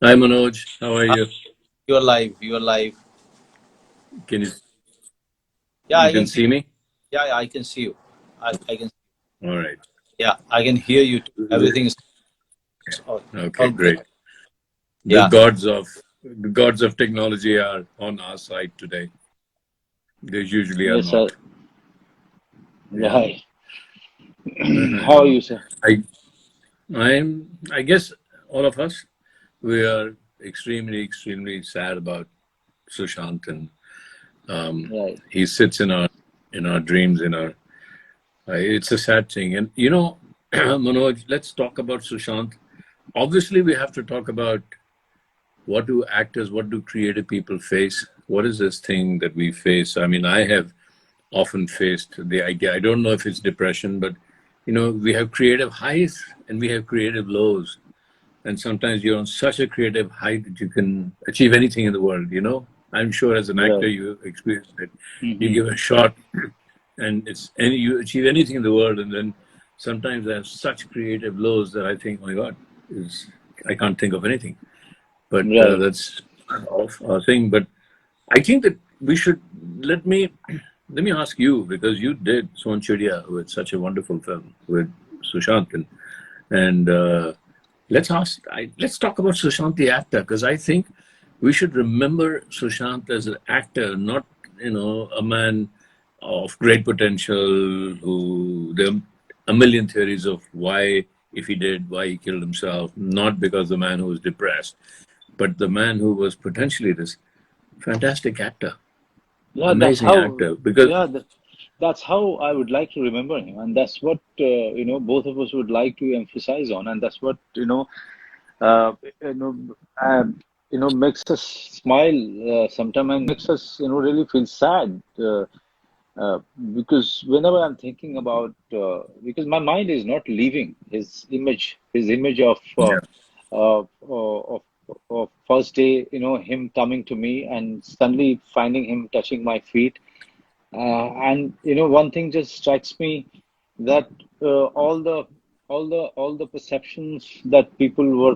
Hi Manoj, how are Hi, you? you're live. You're live. Can you Yeah, you I can can see. see me? Yeah, I can see you. I can. All right. Yeah, I can hear you too. Everything is all Okay, good. great. The Yeah. gods of technology are on our side today. They usually are Yes, sir. not. Yeah. Right. How are And you, sir? I I guess all of us we are extremely sad about Sushant, and Right. he sits in our dreams, in our it's a sad thing. And Manoj, let's talk about Sushant. Obviously we have to talk about what do actors, what do creative people face? What is this thing that we face? I mean, I have often faced the idea. I don't know if it's depression, but we have creative highs and we have creative lows. And sometimes you're on such a creative height that you can achieve anything in the world. I'm sure as an actor Right. you experienced it. You Hmm. give a shot and you achieve anything in the world, and then sometimes I have such creative lows that I think, oh my God, is I can't think of anything. But Right. that's off our thing. But I think that we should let me ask you, because you did Son Chidiya with such a wonderful film with Sushant, and let's talk about Sushant the actor, because I think we should remember Sushant as an actor, not a man of great potential who there are a million theories of why, if he did, why he killed himself, not because the man who was depressed, but the man who was potentially this fantastic actor, Yeah, that's amazing how. actor. Because Yeah, that's how I would like to remember him, and that's what both of us would like to emphasize on, and that's what uh, you know, makes us smile sometimes and makes us really feel sad. Uh, because whenever I'm thinking about, because my mind is not leaving his image yeah, of first day, him coming to me and suddenly finding him touching my feet. And one thing just strikes me that all the perceptions that people were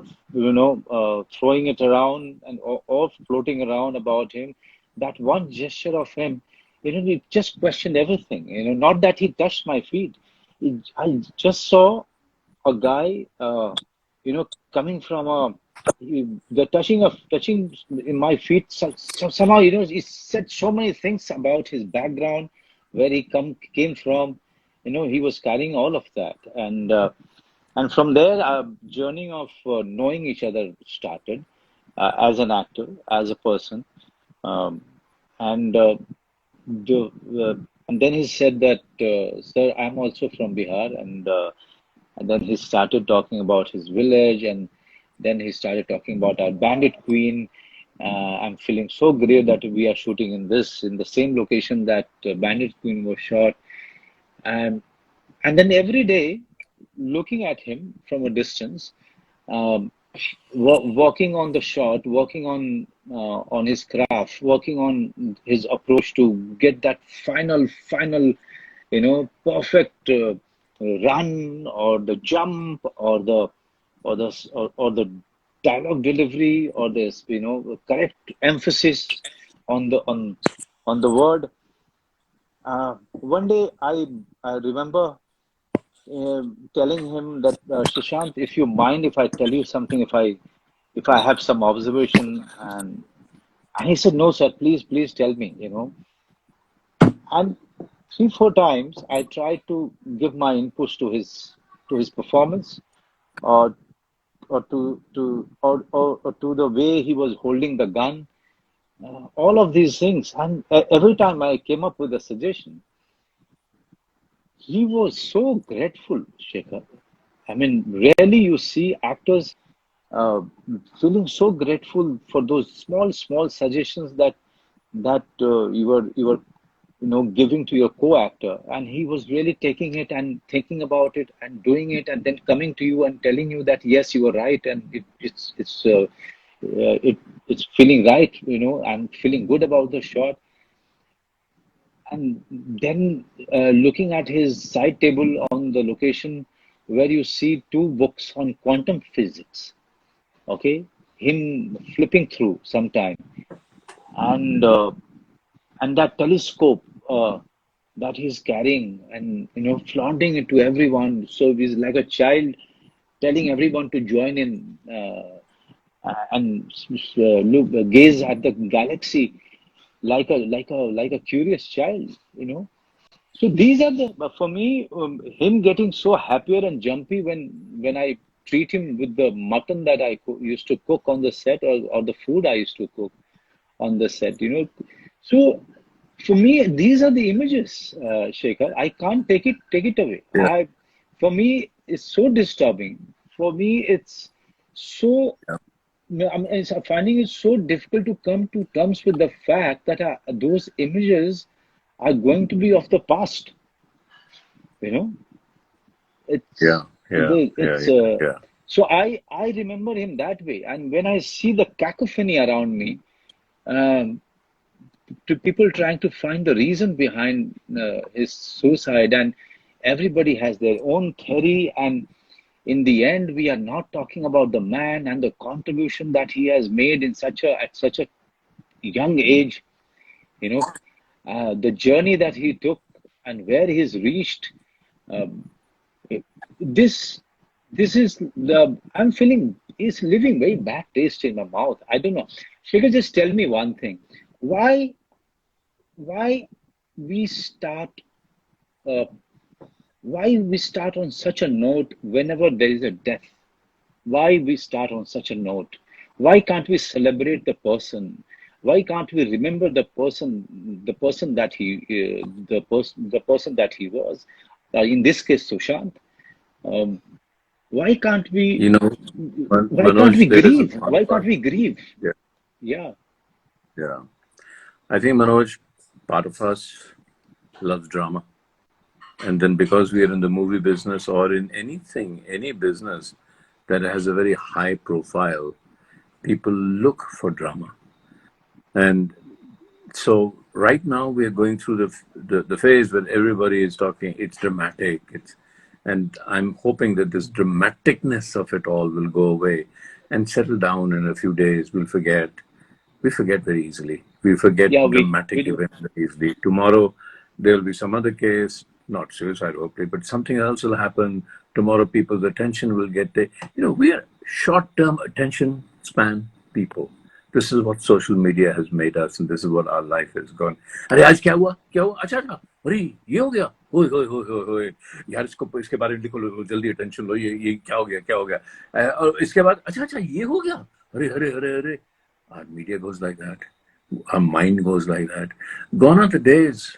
throwing it around and or floating around about him, that one gesture of him, it just questioned everything. Not that he touched my feet. I just saw a guy, coming from the touching in my feet. Somehow, he said so many things about his background, where he came from. He was carrying all of that, and from there, our journey of knowing each other started, as an actor, as a person, um, and the, uh, and then he said that, sir, I'm also from Bihar, and then he started talking about his village, and then he started talking about our Bandit Queen. I'm feeling so great that we are shooting in the same location that Bandit Queen was shot, and then every day, looking at him from a distance, um, working on the shot, working on his craft, working on his approach to get that final, perfect run, or the jump, or the dialogue delivery, or this correct emphasis on the word. One day, I remember telling him that, Shashank, if you mind if I tell you something, if I have some observation, and he said, no, sir, please tell me. And three, four times I tried to give my inputs to his performance, or or to the way he was holding the gun, all of these things. And every time I came up with a suggestion, he was so grateful, Shekhar. I mean, rarely you see actors uh, feeling so grateful for those small suggestions that you were giving to your co-actor, and he was really taking it and thinking about it and doing it, and then coming to you and telling you that yes, you were right, and it's feeling right. I'm feeling good about the shot. And then, looking at his side table on the location, where you see two books on quantum physics. Okay. him flipping through sometime, and and that telescope that he's carrying, and flaunting it to everyone. So he's like a child telling everyone to join in, and look, gaze at the galaxy like a curious child. So these are for me, him getting so happier and jumpy when I treat him with the mutton that I used to cook on the set, or the food I used to cook on the set. So for me, these are the images, Shekhar. I can't take it away. Yeah. For me, it's so disturbing. For me, it's so. Yeah. I'm finding it so difficult to come to terms with the fact that those images are going to be of the past. You know, it's Yeah. Yeah. it's Yeah. Yeah. so I remember him that way, and when I see the cacophony around me, um, to people trying to find the reason behind his suicide, and everybody has their own theory, and in the end we are not talking about the man and the contribution that he has made at such a young age. you know the journey that he took and where he's reached. um, this this is the I'm feeling is leaving very bad taste in my mouth. I don't know. Shikha, just tell me one thing. Why why we start uh, why we start on such a note whenever there is a death? Why we start on such a note? Why can't we celebrate the person? Why can't we remember the person that the person that he was, in this case Sushant? um, why can't we You know, why can't we Manoj, there is a grieve? thought Why can't process. we grieve? Yeah. Yeah. Yeah. I think, Manoj, part of us loves drama. And then because we are in the movie business or in anything, any business that has a very high profile, people look for drama. And so right now we are going through the phase where everybody is talking, it's dramatic. And I'm hoping that this dramaticness of it all will go away and settle down in a few days. We'll forget. We forget very easily. We forget Yeah, we dramatic do. events very easily. Tomorrow, there will be some other case, not suicide, hopefully, but something else will happen. Tomorrow, people's attention will get there. We are short-term attention span people. This is what social media has made us, and this is what our life has gone. अरे आज क्या हुआ? क्या हुआ? अच्छा अच्छा, अरे ये हो गया? ओए ओए ओए ओए ओए, यार इसके बारे में लिखो, जल्दी अटेंशन लो, ये क्या हो गया? क्या हो गया? और इसके बाद अच्छा अच्छा ये हो गया? अरे अरे अरे अरे, our media goes like that. Our mind goes like that. Gone are the days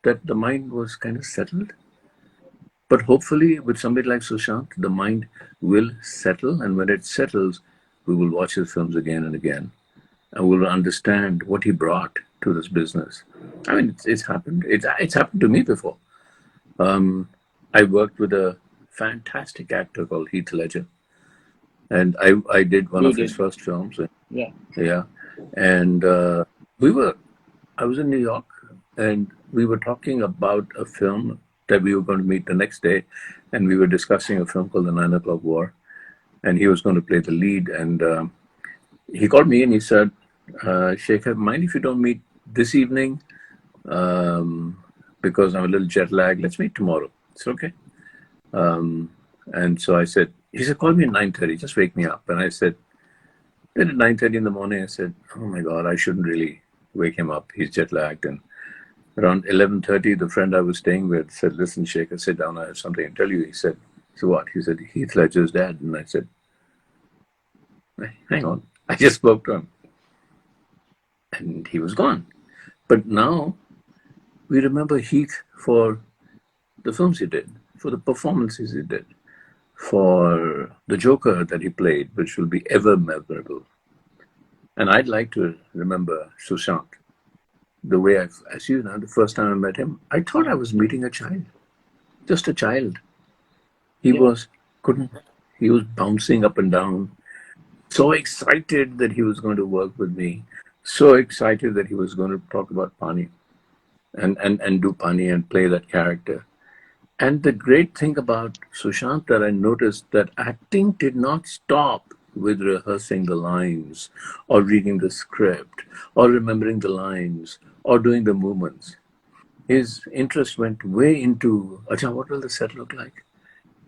that the mind was kind of settled. But hopefully, with somebody like Sushant, the mind will settle. And when it settles, we will watch his films again and again. And we'll understand what he brought to this business. I mean, it's happened. It's happened to me before. I worked with a fantastic actor called Heath Ledger. And I did one You of his did. first films. Yeah. Yeah. And I was in New York, and we were talking about a film that we were going to meet the next day. And we were discussing a film called The 9 O'Clock War. And he was going to play the lead. And he called me and he said, Shekhar, mind if you don't meet this evening? Because I'm a little jet lagged. Let's meet tomorrow. It's okay. And so I said, he said, call me at 9:30. Just wake me up. And I said, then at 9:30 in the morning, I said, oh my God, I shouldn't really wake him up. He's jet lagged. And around 11:30, the friend I was staying with said, listen, Shekhar, sit down. I have something to tell you. He said, so what? He said, Heath Ledger's dead. And I said, hang on. I just spoke to him. And he was gone. But now we remember Heath for the films he did, for the performances he did, for the Joker that he played, which will be ever memorable. And I'd like to remember Sushant the way as the first time I met him, I thought I was meeting a child, just a child. He Yeah. was bouncing up and down, so excited that he was going to work with me, so excited that he was going to talk about Pani and do Pani and play that character. And the great thing about Sushant that I noticed that acting did not stop with rehearsing the lines or reading the script or remembering the lines or doing the movements. His interest went way into, Acha, what will the set look like?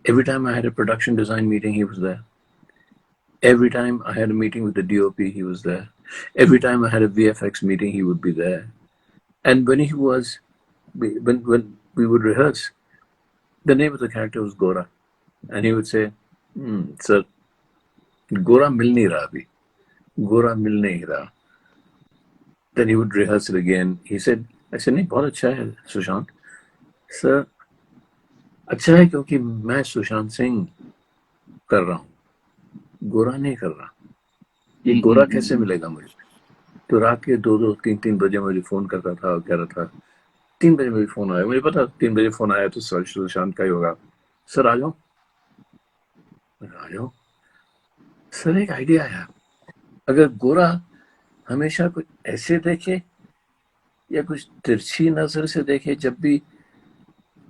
Every time I had a production design meeting, he was there. Every time I had a meeting with the DOP, he was there. Every time I had a VFX meeting, he would be there. And when when we would rehearse, the name of the character was Gora. And he would say, sir, Gora mil nahi raha abhi. Gora mil nahi raha. Then he would rehearse it again. I said, nahi, bahut acha hai, Sushant. Sir, अच्छा है क्योंकि मैं सुशांत सिंह कर रहा हूँ, गोरा नहीं कर रहा. ये गोरा कैसे मिलेगा मुझे? तो रात के 2-2, 3-3 बजे मुझे फोन करता था और कह रहा था, 3 बजे मुझे फोन आया, मुझे पता 3 बजे फोन आया तो सुशांत का ही होगा. सर आ जाओ. आ जाओ. सर एक आइडिया आया, अगर गोरा हमेशा कुछ ऐसे देखे या कुछ तिरछी नजर से देखे जब भी,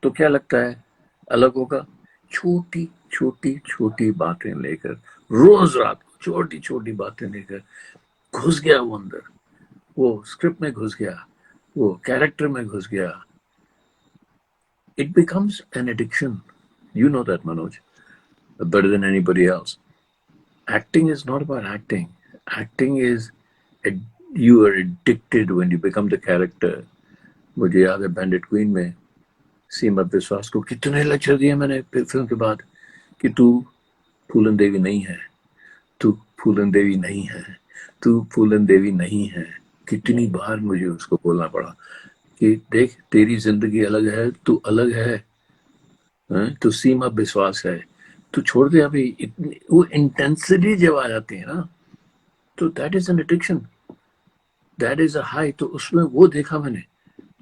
तो क्या लगता है अलग होगा? छोटी छोटी छोटी बातें लेकर, रोज रात छोटी छोटी बातें लेकर घुस गया वो अंदर, वो स्क्रिप्ट में घुस गया, वो कैरेक्टर में घुस गया. It becomes an addiction. You know that, Manoj, better than anybody else. Acting is not about acting. Acting is, you are addicted when you become the character. मुझे याद है बैंडिट क्वीन में सीमा विश्वास को कितने लेक्चर दिए मैंने फिल्म के बाद कि तू फूलन देवी नहीं है, तू फूलन देवी नहीं है, तू फूलन देवी नहीं है. कितनी बार मुझे उसको बोलना पड़ा कि देख तेरी जिंदगी अलग है, तू अलग है, तू सीमा विश्वास है, तू छोड़ दे अभी. इतनी वो इंटेंसिटी जब आ जाती है ना, तो that is an addiction, that is a high. तो उसमें वो देखा मैंने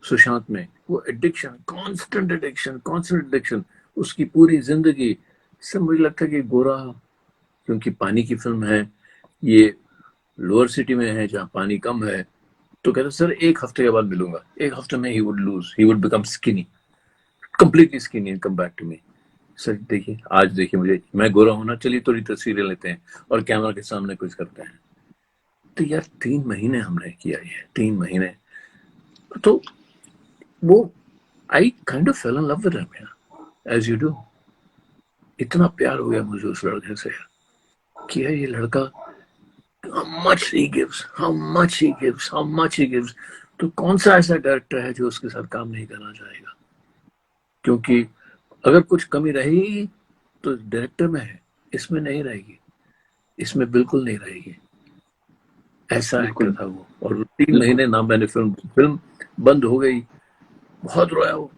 सुशांत में, वो एडिक्शन, कांस्टेंट एडिक्शन, उसकी पूरी जिंदगी. सब मुझे लगता है कि गोरा, क्योंकि पानी की फिल्म है, ये लोअर सिटी में है जहाँ पानी कम है, तो कहते सर 1 हफ्ते के बाद मिलूंगा. 1 हफ्ते में he would become skinny, completely skinny and come back to me. Sir देखिए, आज देखिए मुझे, मैं गोरा हूं ना, चलिए थोड़ी तस्वीरें लेते हैं और कैमरा के सामने कुछ करते हैं. तो यार 3 महीने हमने किया ये, 3 महीने. तो वो I kind of fell in love with him, as you do. इतना प्यार हो गया मुझे उस लड़के से कि ये लड़का, how much he gives. तो कौन सा ऐसा डायरेक्टर है जो उसके साथ काम नहीं करना चाहेगा? क्योंकि अगर कुछ कमी रहेगी तो डायरेक्टर में है, इसमें नहीं रहेगी, इसमें बिल्कुल नहीं रहेगी. ऐसा एक्टर था वो. और 3 महीने ना मैंने फिल्म बंद हो गई, बहुत रोया वो.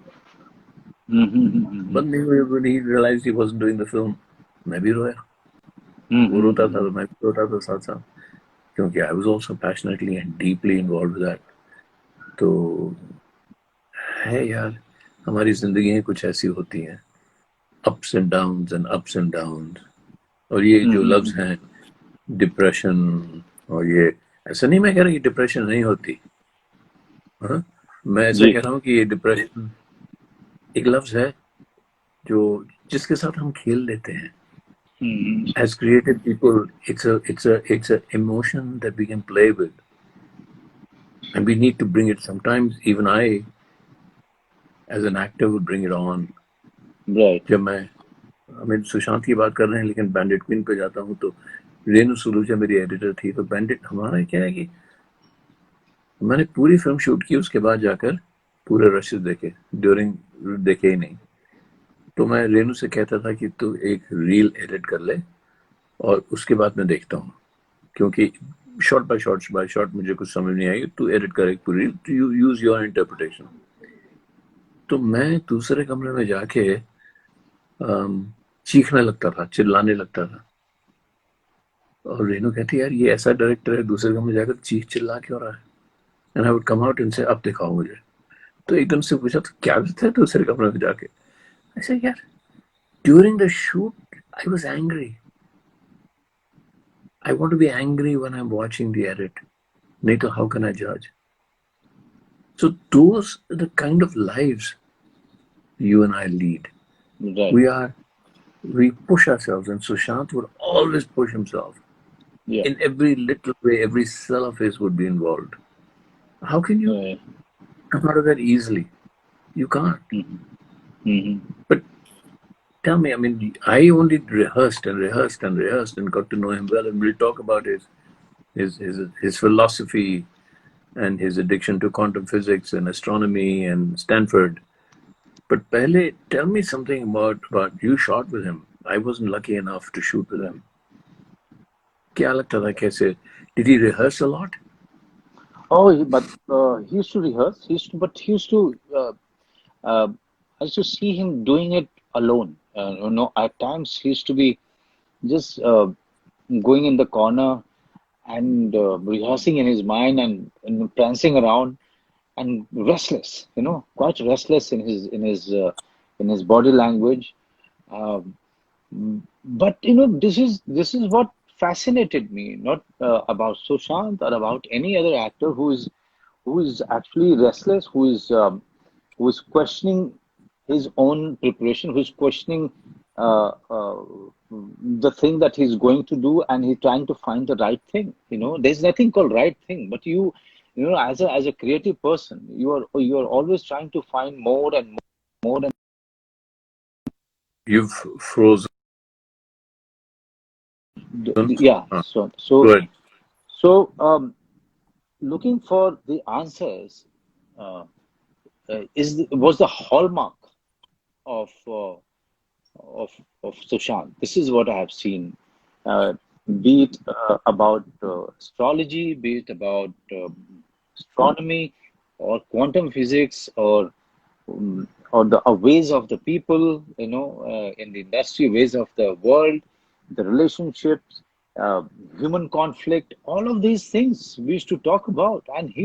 बंद नहीं हुई, when he realized he wasn't doing the film, मैं भी रोया. वो रोता था तो मैं भी रोता था साथ साथ, क्योंकि I was also passionately and deeply involved with that. तो है यार, हमारी जिंदगी कुछ ऐसी होती हैं, ups and downs. और ये जो लफ्ज हैं डिप्रेशन, और ये ऐसा नहीं मैं कह रहा कि डिप्रेशन नहीं होती, मैं ऐसा कह रहा हूँ कि ये डिप्रेशन एक लफ्ज है जो जिसके साथ हम खेल लेते हैं. As creative people, it's a emotion that we can play with, and we need to bring it. Sometimes even I, as an actor, would bring it on. Right. जब मैं सुशांत की बात कर रहे हैं, लेकिन बैंडिट क्वीन पे जाता हूँ तो रेनू सुलूजा मेरी एडिटर थी. तो बैंडिट हमारा क्या है कि मैंने पूरी फिल्म शूट की, उसके बाद जाकर पूरे रशेस देखे, ड्यूरिंग देखे ही नहीं. तो मैं रेनू से कहता था कि तू एक रील एडिट कर ले और उसके बाद मैं देखता हूँ, क्योंकि शॉर्ट बाय शॉर्ट मुझे कुछ समझ नहीं आई, तू एडिट कर एक पूरी रील, टू यूज योर इंटरप्रिटेशन. तो मैं दूसरे कमरे में जाके चीखने लगता था, चिल्लाने लगता था. और रेनू कहती यार ये ऐसा डायरेक्टर है, दूसरे कमरे में जाकर चीख चिल्ला क्यों रहा है? And I would come out and से अब दिखाओ मुझे. तो एकदम से पूछा तो क्या करते हैं दूसरे कमरे में जाके? I said, yeah, during the shoot, I was angry. I want to be angry when I'm watching the edit. Nato, how can I judge? So those are the kind of lives you and I lead. Right. We push ourselves, and Sushant would always push himself. Yeah. in every little way, every cell of his would be involved. How can you Yeah. come out of that easily? You can't. Mm-hmm. But tell me, I mean, I only rehearsed and rehearsed and rehearsed and got to know him well, and we'll talk about his philosophy and his addiction to quantum physics and astronomy and Stanford. But Pehle, tell me something about you shot with him. I wasn't lucky enough to shoot with him. क्या लगता था कैसे? Did he rehearse a lot? But he used to rehearse. He used to. Uh, I used to see him doing it alone. At times he used to be just going in the corner and rehearsing in his mind and prancing around and restless. Quite restless in his body language. Um, but this is what fascinated me, not about Sushant or about any other actor who is actually restless, who is questioning his own preparation, who's questioning uh, uh, the thing that he's going to do, and he's trying to find the right thing. There's nothing called right thing, but as a creative person, you are always trying to find more and more and You've frozen. yeah. Huh. So so Good. so looking for the answers uh, was the hallmark of uh, of Sushant. This is what I have seen. Uh, be it about astrology, be it about astronomy, or quantum physics, or the ways of the people, in the industry, ways of the world, the relationships, uh, human conflict, all of these things we used to talk about, and he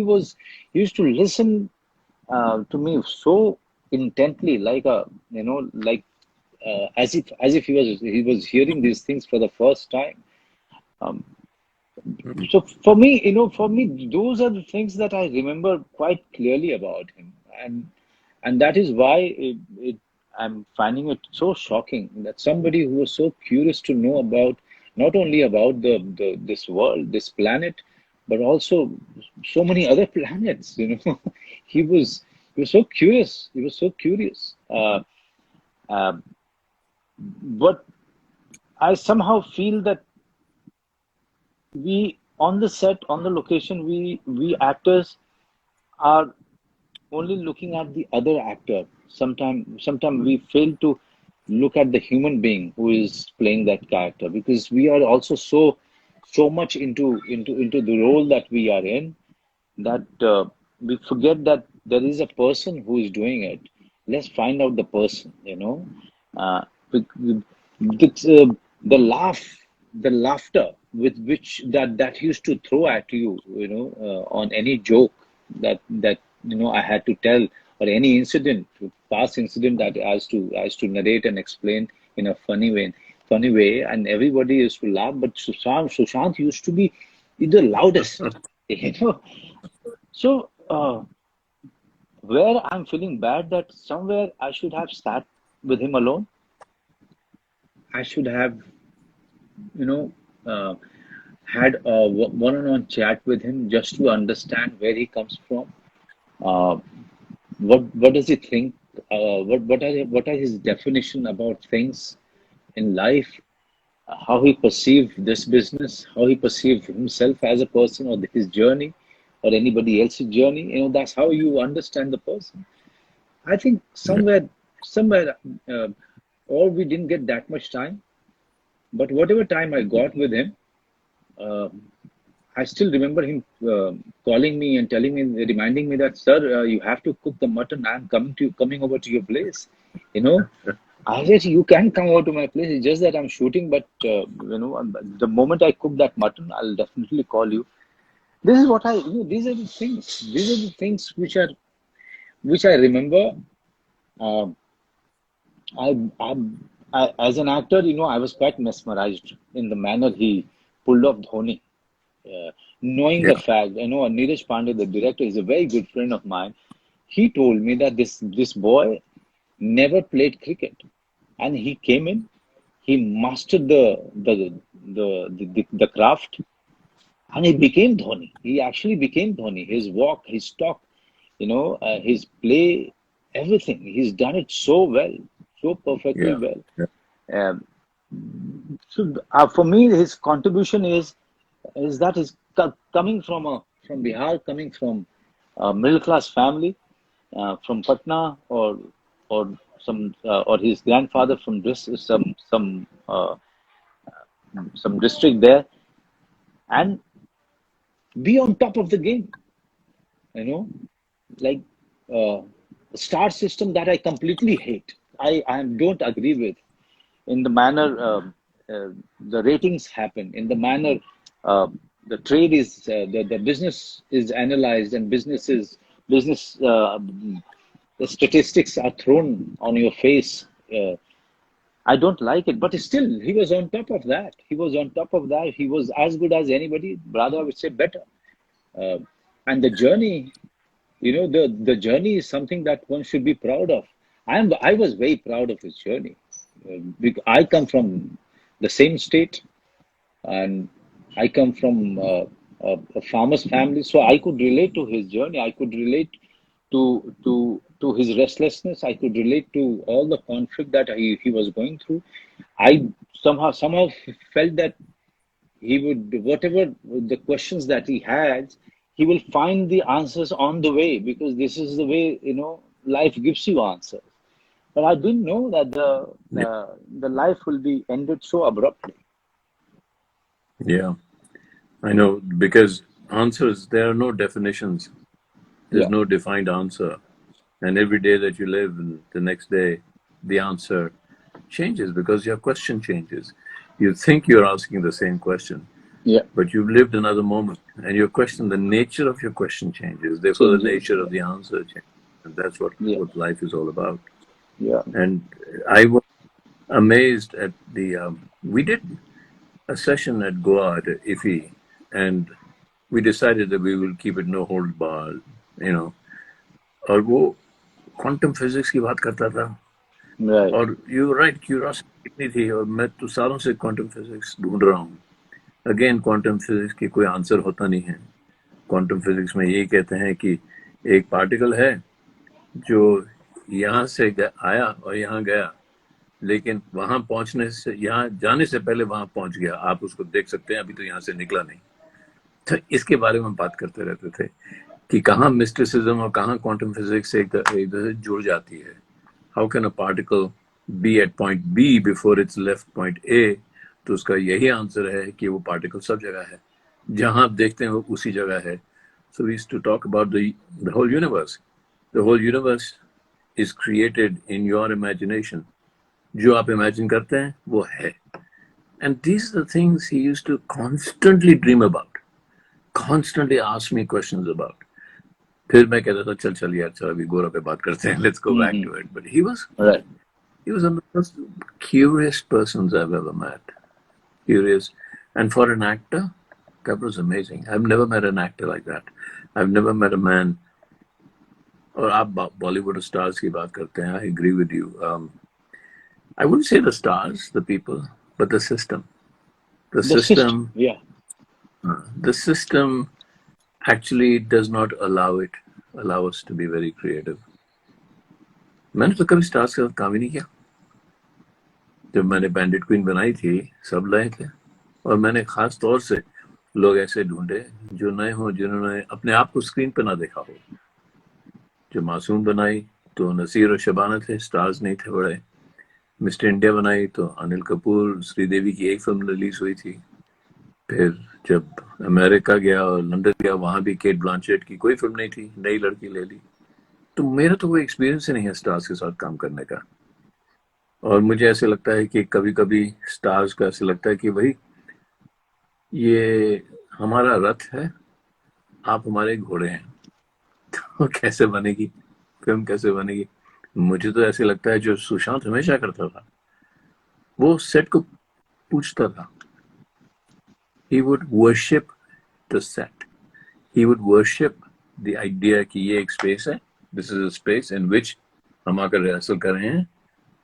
used to listen to me so intently, as if he was hearing these things for the first time. Um, so for me, those are the things that I remember quite clearly about him, and that is why I'm finding it so shocking that somebody who was so curious to know about not only about this world, this planet, but also so many other planets. he was he was so curious. He was so curious. Uh, but I somehow feel that we on the set, on the location, we actors are only looking at the other actor. Sometimes we fail to look at the human being who is playing that character, because we are also so much into the role that we are in, that we forget that there is a person who is doing it. Let's find out the person. Uh, the laughter with which that used to throw at you, on any joke that I had to tell, or any past incident that I used to narrate and explain in a funny way, and everybody used to laugh. But Sushant used to be the loudest, you know. So where I'm feeling bad, that somewhere I should have sat with him alone. I should have, you know, uh, had a one-on-one chat with him, just to understand where he comes from. Uh, what does he think? What are his definition about things in life? How he perceived this business? How he perceived himself as a person, or his journey, or anybody else's journey? That's how you understand the person. I think Yeah. somewhere, uh, or we didn't get that much time, but whatever time I got with him, uh, I still remember him calling me and telling me, reminding me that, sir, you have to cook the mutton. I'm coming over to your place. You know, I said, you can come over to my place. It's just that I'm shooting, but the moment I cook that mutton, I'll definitely call you. This is what these are the things. These are the things which I remember. Uh, as an actor, I was quite mesmerized in the manner he pulled off Dhoni. Knowing the Yeah. fact, Neeraj Pandey, the director, is a very good friend of mine. He told me that this boy never played cricket, and he came in, he mastered the craft, and he became Dhoni. He actually became Dhoni. His walk, his talk, his play, everything. He's done it so well, so perfectly Yeah. well. Yeah. Um, for me, his contribution is that he's coming from Bihar, coming from a middle class family, from Patna, or or his grandfather from some district there, and be on top of the game. You know, like star system that I completely hate. I don't agree with in the manner the ratings happen, in the manner uh, the trade is the business is analyzed, and business the statistics are thrown on your face. I don't like it, but still, he was on top of that. He was on top of that. He was as good as anybody. Rather, I would say better. Uh, and the journey, the journey is something that one should be proud of. I was very proud of his journey. I come from the same state, and I come from a farmer's family, so I could relate to his journey. I could relate to his restlessness. I could relate to all the conflict that he was going through. I somehow felt that he would, whatever the questions that he has, he will find the answers on the way, because this is the way, life gives you answers. But I didn't know that the life will be ended so abruptly. Yeah. I know, because answers, there are no definitions. There's Yeah. no defined answer. And every day that you live, and the next day, the answer changes because your question changes. You think you're asking the same question, Yeah. but you've lived another moment, and your question, the nature of your question changes. Therefore, the Changes. nature of the answer changes. And that's Yeah. what life is all about. Yeah. And I was amazed at we did a session at Goa at IFI, and we decided that we will keep it no hold barred, और वो quantum physics की बात करता था, Right. और you right, curiosity कितनी थी, और मैं तो सालों से क्वांटम फिजिक्स ढूंढ रहा हूँ. अगेन, क्वांटम फिजिक्स की कोई आंसर होता नहीं है. क्वांटम फिजिक्स में यही कहते हैं कि एक पार्टिकल है जो यहाँ से आया और यहाँ गया, लेकिन वहां पहुंचने से, यहाँ जाने से पहले वहां पहुंच गया. आप उसको देख सकते हैं, अभी तो यहाँ से निकला नहीं. तो इसके बारे में हम बात करते रहते थे कि कहाँ मिस्टिसिज्म और कहाँ क्वांटम फिजिक्स एक दूसरे से जुड़ जाती है. How can a particle be at point B before it's left point A? तो उसका यही आंसर है कि वो पार्टिकल सब जगह है, जहां आप देखते हैं वो उसी जगह है. So we used to talk about the whole universe. The whole universe is created in your imagination. जो आप इमेजिन करते हैं वो है. And these are the things he used to constantly dream about, constantly ask me questions about. फिर मैं कहता था चल यार, चल अभी गोरा पे बात करते हैं, let's go back to it. But he was Right. one of the most curious persons I've ever met. Curious. And for an actor, that was amazing. I've never met an actor like that. I've never met a man. और आप Bollywood stars की बात करते हैं, I agree with you. I wouldn't say the stars, the people, but the system. The system, Yeah. the system actually does not allow us to be very creative. मैंने तो कभी stars के साथ काम ही नहीं किया. जब मैंने बैंडिट क्वीन बनाई थी, सब नए थे, और मैंने खास तौर से लोग ऐसे ढूंढे जो नए हों, जिन्होंने अपने आप को स्क्रीन पे ना देखा हो. जो मासूम बनाई तो नसीर और शबाना थे, स्टार्स नहीं थे बड़े. मिस्टर इंडिया बनाई तो अनिल कपूर, श्रीदेवी की एक फिल्म रिलीज हुई थी. फिर जब अमेरिका गया और लंदन गया, वहां भी केट ब्लांचेट की कोई फिल्म नहीं थी, नई लड़की ले ली. तो मेरा तो कोई एक्सपीरियंस ही नहीं है स्टार्स के साथ काम करने का. और मुझे ऐसे लगता है कि कभी कभी स्टार्स का ऐसे लगता है कि भाई ये हमारा रथ है, आप हमारे घोड़े हैं. तो कैसे बनेगी फिल्म, कैसे बनेगी? मुझे तो ऐसे लगता है जो सुशांत हमेशा करता था, वो सेट को पूछता था. He would worship the set. He would worship the idea कि ये एक space है, this is a space in which हम आकर रिहर्सल कर रहे हैं.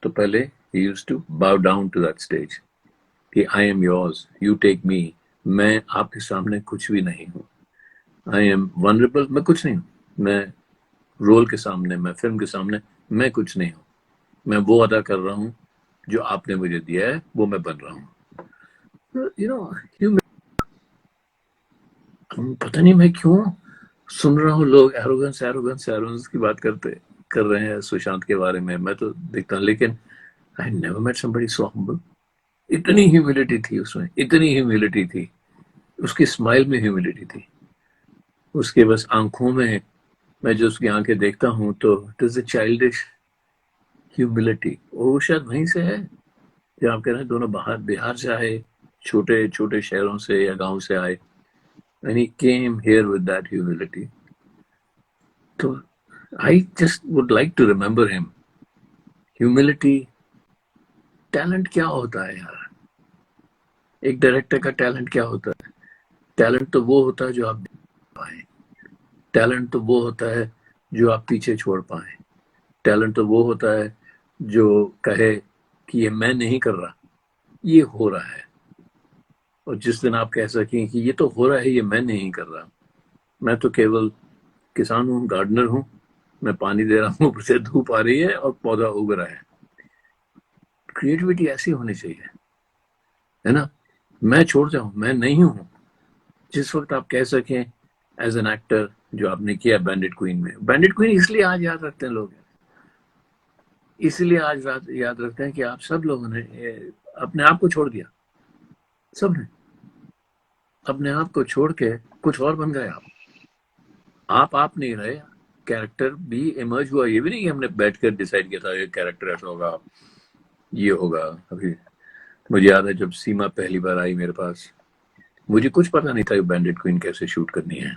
तो पहले he used to bow down to that stage कि I am yours, you take me, मैं आपके सामने कुछ भी नहीं हूँ, आई एम वनरेबल, मैं कुछ नहीं हूँ, मैं रोल के सामने, मैं फिल्म के सामने मैं कुछ नहीं हूँ, मैं वो अदा कर रहा हूँ जो आपने मुझे दिया है, वो मैं बन रहा हूँ। यू नो, पता नहीं मैं क्यों सुन रहा हूँ लोग एरोगेंस एरोगेंस एरोगेंस की बात कर रहे हैं सुशांत के बारे में, मैं तो देखता हूँ, लेकिन I never met somebody so humble. इतनी ह्यूमिलिटी थी उसमें, इतनी ह्यूमिलिटी थी, उसकी स्माइल में ह्यूमिलिटी थी, उसके बस आंखों में, मैं जो उसकी आंखें देखता हूँ तो it is a childish humility. वो शायद वहीं से है जो आप कह रहे हैं, दोनों बाहर बिहार से आए, छोटे छोटे शहरों से या गांव से आए, and he came here with that humility. So I just would like to remember him. Humility, talent क्या होता है यार? एक डायरेक्टर का टैलेंट क्या होता है? टैलेंट तो वो होता है जो आप देख पाए, टैलेंट तो वो होता है जो आप पीछे छोड़ पाए, टैलेंट तो वो होता है जो कहे कि ये मैं नहीं कर रहा, ये हो रहा है। और जिस दिन आप कह सकें कि ये तो हो रहा है, ये मैं नहीं कर रहा, मैं तो केवल किसान हूँ, गार्डनर हूँ, मैं पानी दे रहा हूँ, ऊपर से धूप आ रही है और पौधा उग रहा है। क्रिएटिविटी ऐसी होनी चाहिए, है ना? मैं छोड़ जाऊं, मैं नहीं हूं। जिस वक्त आप कह सकें एज एन एक्टर, जो आपने किया बैंडिट क्वीन में, बैंडिट क्वीन इसलिए आज याद रखते हैं लोग, इसलिए आज याद रखते हैं कि आप सब लोगों ने अपने आप को छोड़ दिया, सब ने अपने आप को छोड़ के कुछ और बन गए। आप नहीं रहे, कैरेक्टर भी इमर्ज हुआ। ये भी नहीं कि हमने बैठकर डिसाइड किया था ये कैरेक्टर ऐसा होगा, ये होगा। अभी मुझे याद है जब सीमा पहली बार आई मेरे पास, मुझे कुछ पता नहीं था बैंडिट क्वीन कैसे शूट करनी है।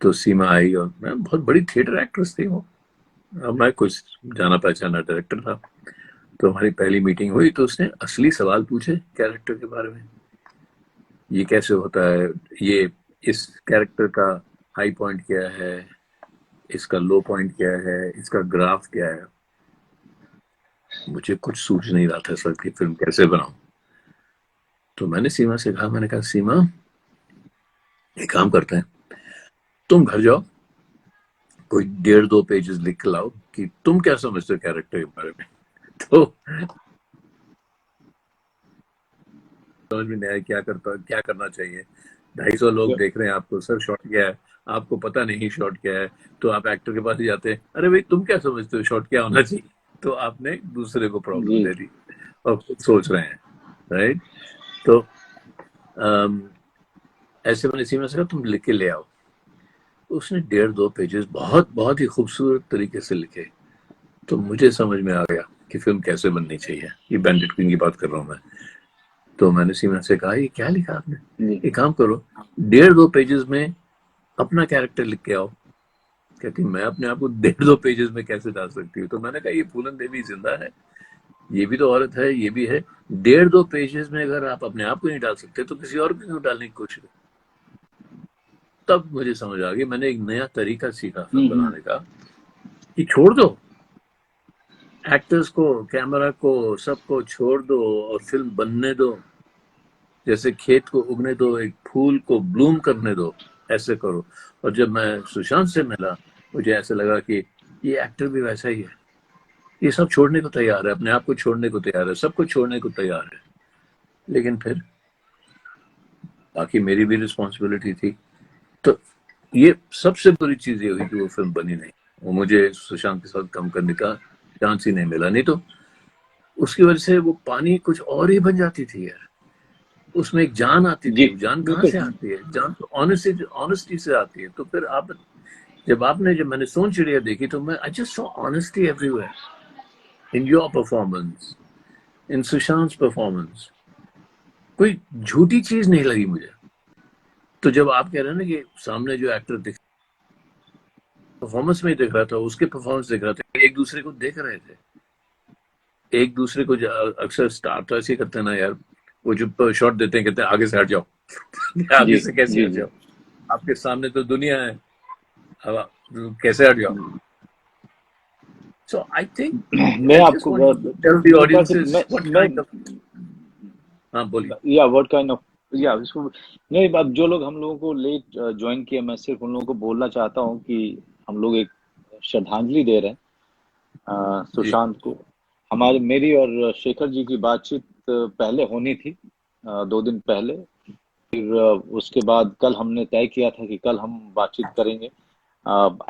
तो सीमा आई और मैं, बहुत बड़ी थिएटर एक्ट्रेस थी वो, अब मैं कुछ जाना पहचाना डायरेक्टर था। तो हमारी पहली मीटिंग हुई तो उसने असली सवाल पूछे कैरेक्टर के बारे में, ये कैसे होता है, ये इस कैरेक्टर का हाई पॉइंट क्या है, इसका लो पॉइंट क्या है, इसका ग्राफ क्या है। मुझे कुछ सूझ नहीं रहा था सर कि फिल्म कैसे बनाऊं। तो मैंने सीमा से कहा, मैंने कहा सीमा एक काम करते हैं, तुम घर जाओ, कोई 1.5-2 पेजेस लिख के लाओ कि तुम क्या समझते हो कैरेक्टर के बारे में। तो समझ में नहीं आया क्या करना चाहिए। 250 लोग देख रहे हैं आपको, सर शॉट क्या है, आपको पता नहीं शॉट क्या है, तो आप एक्टर के पास ही जाते हैं, अरे भाई तुम क्या समझते हो शॉट क्या होना चाहिए। तो आपने दूसरे को प्रॉब्लम जी दे दी और खुद सोच रहे हैं, राइट? तो ऐसे मैंने सीमा से कहा तुम लिख के ले आओ। उसने 1.5-2 पेजेस बहुत बहुत ही खूबसूरत तरीके से लिखे। तो मुझे समझ में आ गया कि फिल्म कैसे बननी चाहिए। ये बैंडिट क्वीन की बात कर रहा हूँ मैं। तो मैंने सीमा से कहा ये क्या लिखा आपने, जी एक काम करो 1.5-2 पेजेस में अपना कैरेक्टर लिख के आओ। कहती मैं अपने आप को 1.5-2 पेजेस में कैसे डाल सकती हूँ। तो मैंने कहा ये फूलन देवी जिंदा है, ये भी तो औरत है, ये भी है। 1.5-2 पेजेस में अगर आप अपने आप को नहीं डाल सकते तो किसी और को क्यों डालने की कोशिश। तब मुझे समझ आ गई, मैंने एक नया तरीका सीखा फिल्म बनाने का कि छोड़ दो एक्टर्स को, कैमरा को, सबको छोड़ दो और फिल्म बनने दो। जैसे खेत को उगने दो, एक फूल को ब्लूम करने दो, ऐसे करो। और जब मैं सुशांत से मिला, मुझे ऐसे लगा कि ये एक्टर भी वैसा ही है, ये सब छोड़ने को तैयार है, अपने आप को छोड़ने को तैयार है, सब कुछ छोड़ने को तैयार है। लेकिन फिर बाकी मेरी भी रिस्पॉन्सिबिलिटी थी। तो ये सबसे बुरी चीज ये हुई कि वो फिल्म बनी नहीं, वो मुझे सुशांत के साथ काम करने का चांस ही नहीं मिला। नहीं तो उसकी वजह से वो पानी कुछ और ही बन जाती थी यार, उसमें एक जान आती जी थी। जान कहाँ बिल्कुल से आती है? जान तो ऑनेस्टी से आती है। तो फिर जब मैंने सोन चिड़िया देखी तो मैं I just saw honesty everywhere in your performance, in Sushant performance. कोई झूठी चीज नहीं लगी मुझे। तो जब आप कह रहे हैं ना कि सामने जो एक्टर दिख परफॉर्मेंस में ही दिख रहा था, उसके परफॉर्मेंस दिख रहा था, एक दूसरे को देख रहे थे, एक दूसरे को अक्सर स्टार तो ऐसे करते हैं ना यार, वो जो शॉट देते हैं कहते हैं आगे से हट जाओ। आगे जी से कैसे जी हट जी जाओ, आपके सामने तो दुनिया है, अब कैसे हट जाओ। सो आई थिंक मैं आई जस्ट आपको वांट टू टेल द मेरे ख्याल से ऑडियंसेस व्हाट मैं काइंड ऑफ, हाँ बोलिए। या व्हाट काइंड ऑफ या इसको नहीं, अब जो लोग हम लोगों को लेट ज्वाइन किए, मैं सिर्फ उन लोगों को बोलना चाहता हूँ कि हम लोग एक श्रद्धांजलि दे रहे हैं जी सुशांत को। हमारी मेरी और शेखर जी की बातचीत पहले होनी थी, 2 दिन पहले। फिर उसके बाद कल हमने तय किया था कि कल हम बातचीत करेंगे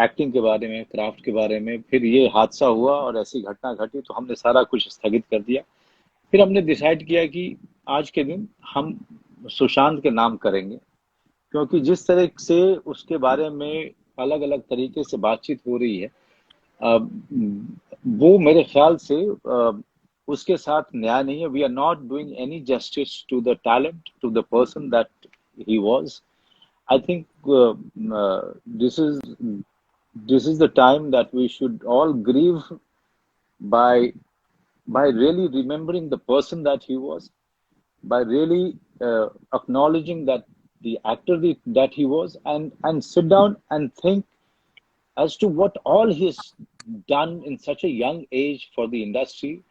एक्टिंग के बारे में, क्राफ्ट के बारे में। फिर ये हादसा हुआ और ऐसी घटना घटी तो हमने सारा कुछ स्थगित कर दिया। फिर हमने डिसाइड किया कि आज के दिन हम सुशांत के नाम करेंगे, क्योंकि जिस तरह से उसके बारे में अलग अलग तरीके से बातचीत हो रही है, अ, वो मेरे ख्याल से उसके साथ न्याय नहीं है। We are not doing any justice to the talent, to the person that he was. I think this is this is the time that we should all grieve by by really remembering the person that he was, by really acknowledging that the actor that he was, and sit down and think as to what all he's done in such a young age for the industry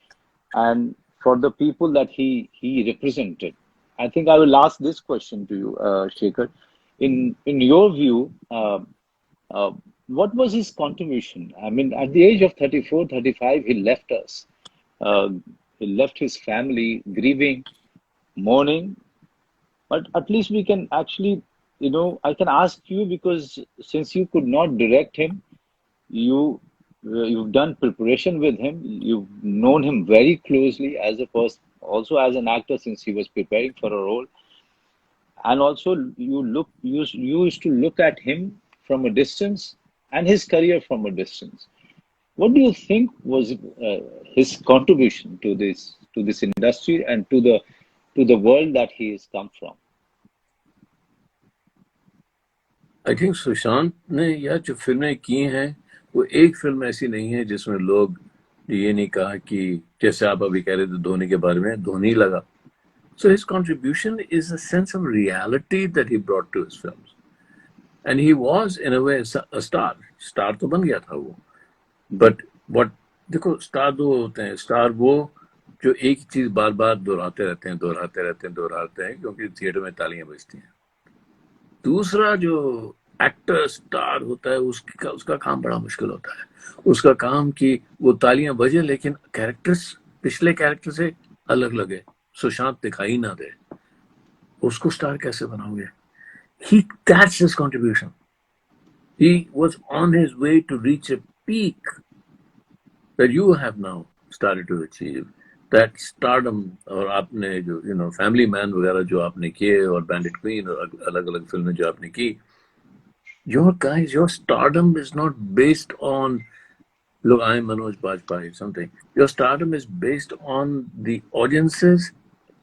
and for the people that he represented. I think I will ask this question to you, Shekhar. In your view, uh, what was his contribution? I mean, at the age of 34, 35, he left us. Uh, he left his family grieving, mourning, but at least we can actually, I can ask you, because since you could not direct him, you've done preparation with him, you've known him very closely as a person, also as an actor, since he was preparing for a role, and also you used to look at him from a distance and his career from a distance. What do you think was his contribution to this industry and to the world that he has come from? I think Sushant ने या जो फिल्में की हैं वो एक film ऐसी नहीं है जिसमें लोग ये नहीं कहा कि जैसे आप अभी कह रहे थे धोनी के बारे में, धोनी लगा. So his contribution is a sense of reality that he brought to his films. And he was in a way a star. Star तो बन गया था वो. But what देखो स्टार दो होते हैं. स्टार वो जो एक ही चीज बार बार दोहराते रहते हैं क्योंकि थिएटर में तालियां बजती हैं. दूसरा जो एक्टर स्टार होता है उसका काम बड़ा मुश्किल होता है. उसका काम कि वो तालियां बजे लेकिन कैरेक्टर्स पिछले कैरेक्टर से अलग लगे, सुशांत दिखाई ना दे. उसको स्टार कैसे बनाओगे? That's his contribution. He was on his way to reach a peak that you have now started to achieve. That stardom, और आपने जो फैमिली मैन वगैरह जो आपने किए और बैंडिट क्वीन और अलग अलग फिल्में जो आपने की, your stardom is not based on look, I'm Manoj Bajpayee something. Your stardom is based on the audiences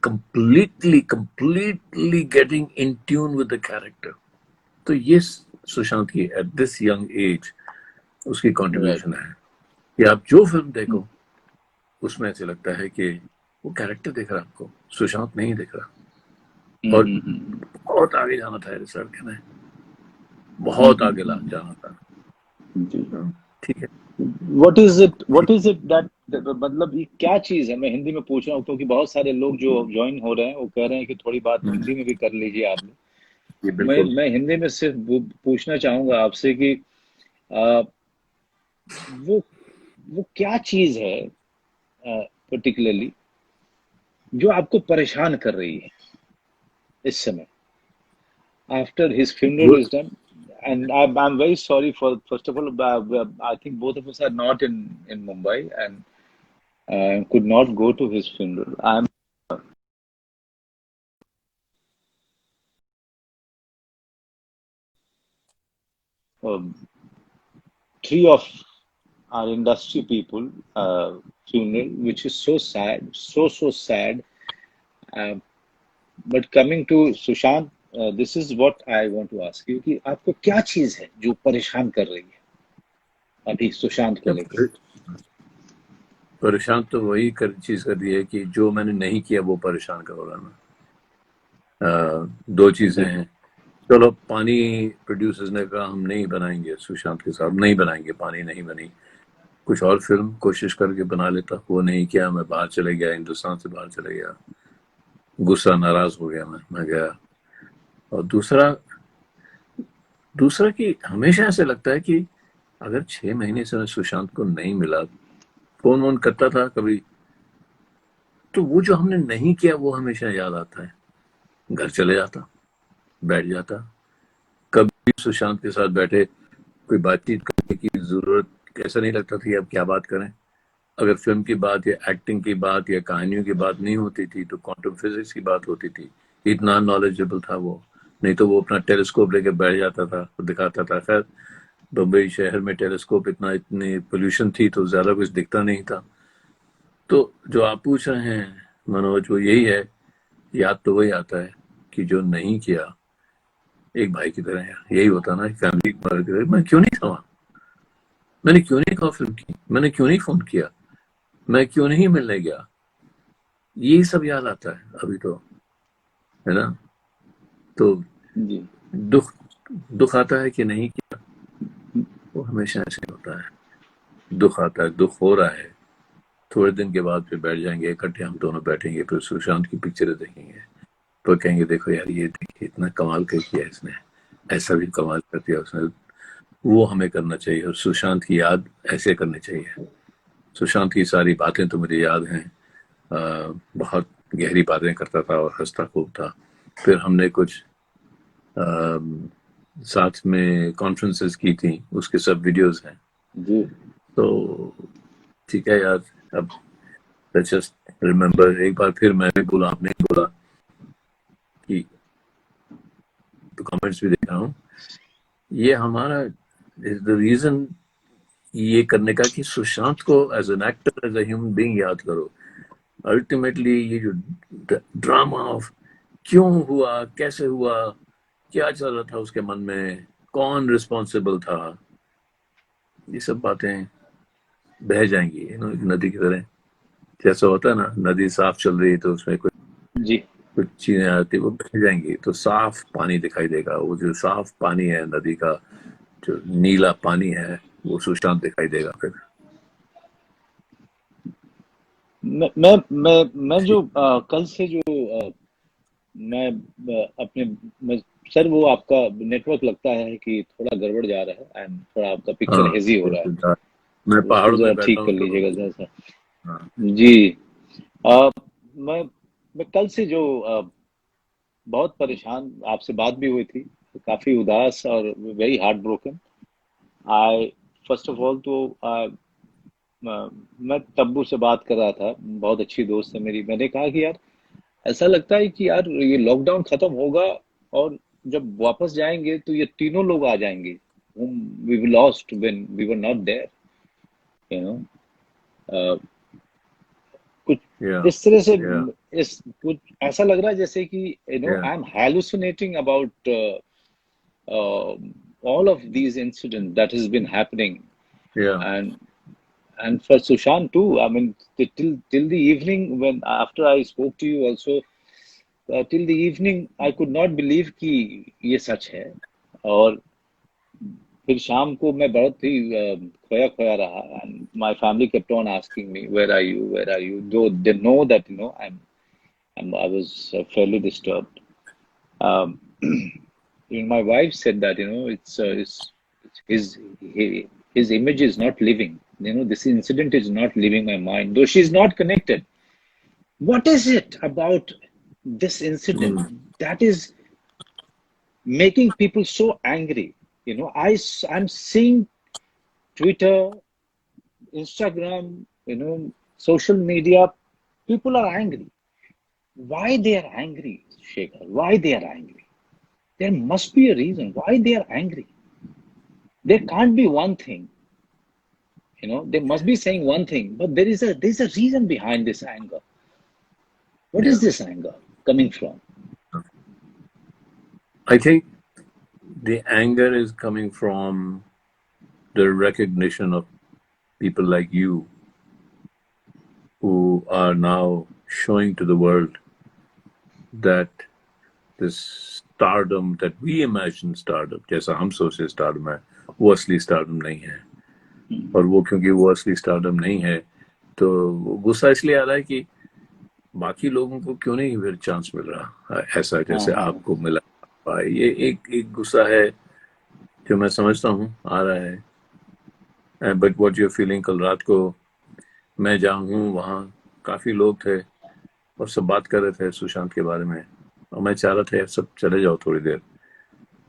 completely getting in tune with the character. तो ये सुशांत की at this young age उसकी contribution है कि आप जो फिल्म देखो उसमें ऐसे लगता है कि वो कैरेक्टर दिख रहा है आपको, सुशांत नहीं दिख रहा. और बहुत आगे जाना था रिसर्च में, बहुत आगे जाना था. ठीक है. What is it that मतलब ये क्या चीज है? मैं हिंदी में पूछ रहा हूँ क्योंकि बहुत सारे लोग जो ज्वाइन हो रहे हैं वो कह रहे हैं कि थोड़ी बात हिंदी में भी कर लीजिए आप लोग. मैं हिंदी में सिर्फ पूछना चाहूंगा आपसे कि वो क्या चीज है पर्टिकुलरली जो आपको परेशान कर रही है इस समय after his funeral is done? And I'm very sorry for, first of all, I think both of us are not in Mumbai and could not go to his funeral. Three of our industry people funeral, which is so sad, so sad. But coming to Sushant, this is what I want to ask you कि आपको क्या चीज है जो परेशान कर रही है अभी सुशांत को लेकर? परेशान तो वही चीज कर रही है कि जो मैंने नहीं किया वो परेशान करोगा ना. दो चीजें हैं. चलो, पानी प्रोड्यूसर्स ने कहा हम नहीं बनाएंगे सुशांत के साथ, नहीं बनाएंगे, पानी नहीं बनी. कुछ और फिल्म कोशिश करके बना लेता, वो नहीं किया, मैं बाहर चले गया, हिंदुस्तान से बाहर चले गया. गुस्सा, नाराज हो गया मैं गया। और दूसरा कि हमेशा ऐसे लगता है कि अगर 6 महीने से मैं सुशांत को नहीं मिला, फोन वोन करता था कभी, तो वो जो हमने नहीं किया वो हमेशा याद आता है। घर चले जाता, बैठ जाता, कभी सुशांत के साथ बैठे कोई बातचीत करने की जरूरत ऐसा नहीं लगता थी अब क्या बात करें। अगर फिल्म की बात या एक्टिंग की बात या कहानियों की बात नहीं होती थी तो क्वांटम फिजिक्स की बात होती थी। इतना नॉलेजेबल था वो। नहीं तो वो अपना टेलीस्कोप लेके बैठ जाता था, दिखाता था। खैर, बम्बई शहर में टेलीस्कोप इतनी पोल्यूशन थी तो ज्यादा कुछ दिखता नहीं था। तो जो आप पूछ रहे हैं मनोज, वो यही है, याद तो वही आता है कि जो नहीं किया, एक भाई की तरह यही होता ना, फैमिली की तरह। मैं क्यों नहीं था वहां, मैंने क्यों नहीं कॉल फिल्म की, मैंने क्यों नहीं फोन किया, मैं क्यों नहीं मिलने गया, यही सब याद आता है अभी तो, है ना। तो जी दुख दुख आता है कि नहीं किया, वो हमेशा ऐसे होता है। दुख आता है, दुख हो रहा है, थोड़े दिन के बाद फिर बैठ जाएंगे इकट्ठे, हम दोनों बैठेंगे, फिर सुशांत की पिक्चरें देखेंगे, तो कहेंगे देखो यार ये देखिए इतना कमाल कर किया इसने, ऐसा भी कमाल कर दिया उसने, वो हमें करना चाहिए। और सुशांत की याद ऐसे करनी चाहिए। सुशांत की सारी बातें तो मुझे याद हैं। बहुत गहरी बातें करता था और हंसता खूब था। फिर हमने कुछ साथ में कॉन्फ्रेंसेस की थी, उसके सब वीडियोस हैं। जी तो ठीक है यार, अब लेट्स जस्ट रिमेम्बर। एक बार फिर मैं भी बोला, आपने भी बोला कि, तो कमेंट्स भी देख रहा हूँ, ये हमारा इज द रीजन ये करने का कि सुशांत को as an actor, as a human being याद करो। अल्टीमेटली ये जो ड्रामा ऑफ क्यों हुआ, कैसे हुआ, क्या चल रहा था उसके मन में, कौन रिस्पॉन्सिबल था, ये सब बातें बह जाएंगी नदी की तरह। जैसा होता है ना, नदी साफ चल रही है तो उसमें जी कुछ चीजें आती वो बह जाएंगी तो साफ पानी दिखाई देगा। वो जो साफ पानी है नदी का, जो नीला पानी है, वो सुशांत दिखाई देगा फिर। मैं जो ठीक। कल से जो मैं अपने सर, वो आपका नेटवर्क लगता है कि थोड़ा गड़बड़ जा रहा है एंड थोड़ा आपका पिक्चर हाँ, हेजी हो थोड़ा रहा है। सा मैं उसको पहाड़ों जरा में बैठा ठीक हूँ कर तो। लीजिएगा जरा सा। हाँ। जी मैं मैं कल से जो बहुत परेशान, आपसे बात भी हुई थी, काफी उदास और very heart broken. I first of all तो मैं तब्बू से बात कर रहा था, बहुत अच्छी दोस्त है मेरी। मैंने कहा कि यार ऐसा लगता है कि यार ये लॉकडाउन खत्म होगा और जब वापस जाएंगे तो ये तीनों लोग आ जाएंगे whom we lost when we were not there, you know। कुछ या इस तरह से, या इस कुछ ऐसा लग रहा है जैसे कि या I am hallucinating about all of these incidents that has been happening, या and for Sushant too. I mean, till the evening, when after I spoke to you also, till the evening I could not believe कि ये सच है। और फिर शाम को मैं बहुत ही खोया खोया रहा, and my family kept on asking me, where are you, though they know that I was fairly disturbed. um, Even my wife said that it's his image is not living. This incident is not leaving my mind, though she's not connected. What is it about this incident that is making people so angry? I'm seeing Twitter, Instagram, social media. People are angry. Why they are angry, Shekhar? Why they are angry? There must be a reason why they are angry. There can't be one thing. They must be saying one thing, but there's a reason behind this anger. What is या this anger coming from? I think the anger is coming from the recognition of people like you who are now showing to the world that this stardom that we imagine stardom, जैसा हम सोचे stardom है, वो असली stardom नहीं है। और वो क्योंकि वो असली stardom नहीं है तो गुस्सा इसलिए आ रहा है कि बाकी लोगों को क्यों नहीं फिर चांस मिल रहा ऐसा हाँ जैसे हाँ आपको मिला? ये एक एक गुस्सा है जो मैं समझता हूँ आ रहा है। बट व्हाट यू फीलिंग, कल रात को मैं जहाँ हूँ वहाँ काफी लोग थे और सब बात कर रहे थे सुशांत के बारे में, और मैं चाह रहा था यार सब चले जाओ थोड़ी देर।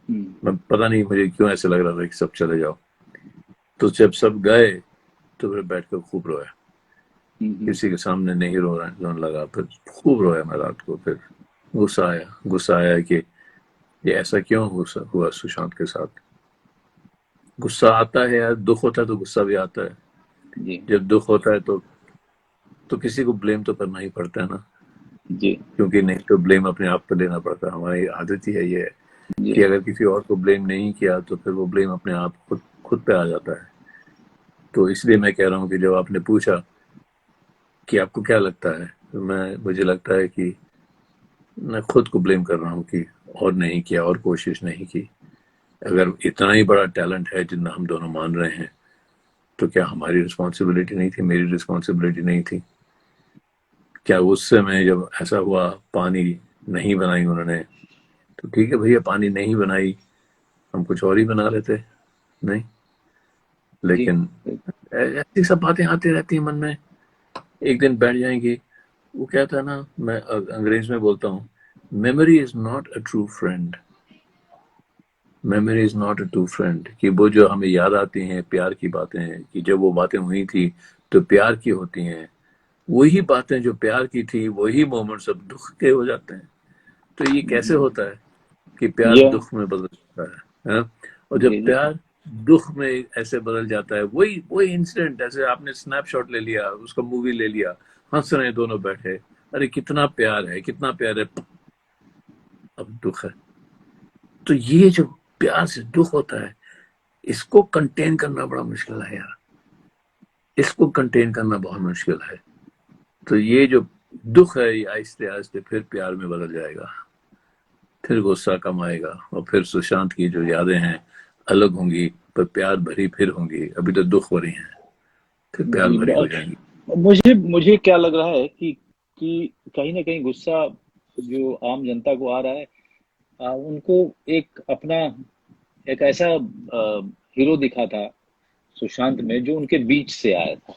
हम्म, मैं पता नहीं मुझे क्यों ऐसे लग रहा था कि सब चले जाओ। तो जब सब गए तो फिर बैठ कर खूब रोया, हम्म, किसी के सामने नहीं रोने लगा, फिर खूब रोया मैं रात को। फिर गुस्सा आया कि ये ऐसा क्यों हुआ सुशांत के साथ। गुस्सा आता है यार, दुख होता है तो गुस्सा भी आता है। जी जब दुख होता है तो किसी को ब्लेम तो करना ही पड़ता है ना, जी क्योंकि नहीं तो ब्लेम अपने आप पे लेना पड़ता है। हमारी आदत ही है ये जी कि अगर किसी और को ब्लेम नहीं किया तो फिर वो ब्लेम अपने आप खुद पे आ जाता है। तो इसलिए मैं कह रहा हूँ कि जब आपने पूछा कि आपको क्या लगता है, तो मुझे लगता है कि मैं खुद को ब्लेम कर रहा हूँ कि और नहीं किया और कोशिश नहीं की। अगर इतना ही बड़ा टैलेंट है जितना हम दोनों मान रहे हैं, तो क्या हमारी रिस्पॉन्सिबिलिटी नहीं थी, मेरी रिस्पॉन्सिबिलिटी नहीं थी? क्या उस समय जब ऐसा हुआ पानी नहीं बनाई उन्होंने, तो ठीक है भैया पानी नहीं बनाई, हम कुछ और ही बना लेते। नहीं, जी लेकिन ऐसी सब बातें आती रहती हैं मन में, एक दिन बैठ जाएंगी। वो कहता है ना, मैं अंग्रेज में बोलता हूँ, memory is not a true friend. Memory is not a true friend, कि वो जो हमें याद आती हैं प्यार की बातें हैं, कि जब वो बातें हुई थी तो प्यार की होती हैं, वही बातें जो प्यार की थी वही मोमेंट्स अब दुख के हो जाते हैं। तो ये कैसे होता है कि प्यार ये दुख में बदल जाता है, हाँ? और जब जी जी प्यार दुख में ऐसे बदल जाता है, वही वही इंसिडेंट, ऐसे आपने स्नैपशॉट ले लिया, उसका मूवी ले लिया, हंस रहे हैं दोनों बैठे, अरे कितना प्यार है कितना प्यार है, अब दुख है। तो ये जो प्यार से दुख होता है, इसको कंटेन करना बड़ा मुश्किल है यार, इसको कंटेन करना बहुत मुश्किल है। तो ये जो दुख है ये आहिस्ते आहिस्ते फिर प्यार में बदल जाएगा, फिर गुस्सा कम आएगा, और फिर सुशांत की जो यादें हैं अलग होंगी, पर प्यार भरी फिर होंगी। अभी तो दुख भरी हैं, फिर प्यार जी भरी हो जाएंगी। मुझे मुझे क्या लग रहा है कि कहीं ना कहीं गुस्सा जो आम जनता को आ रहा है, उनको एक अपना एक ऐसा हीरो दिखा था सुशांत में जो उनके बीच से आया था,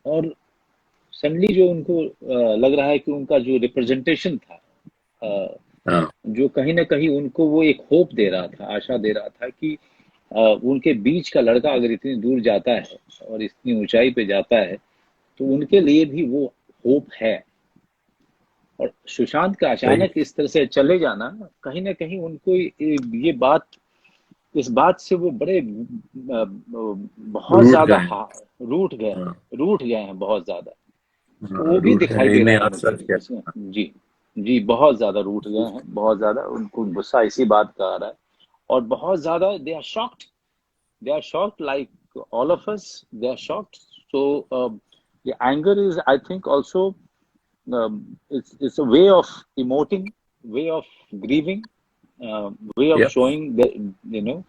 और सडनली जो उनको लग रहा है कि उनका जो रिप्रेजेंटेशन था, अ, हाँ जो कहीं ना कहीं उनको वो एक होप दे रहा था, आशा दे रहा था कि उनके बीच का लड़का अगर इतनी दूर जाता है और इतनी ऊंचाई पे जाता है तो उनके लिए भी वो होप है। और सुशांत का सही। अचानक इस तरह से चले जाना, कहीं ना कहीं उनको ये बात, इस बात से वो बड़े बहुत रूठ ज्यादा गए हैं। हाँ रूठ गए हैं बहुत ज्यादा। तो हाँ, वो भी रूठ दिखाई गए, दे इन्हें रहा है आज मुझे सच क्या। इसमें। जी जी बहुत ज्यादा रूठ गए हैं, बहुत ज्यादा उनको गुस्सा इसी बात का आ रहा है, और बहुत ज्यादा they are shocked, they are shocked like all of us, they are shocked. So the anger is, I think, also it's a way of emoting, way of grieving, way of या showing the, you know,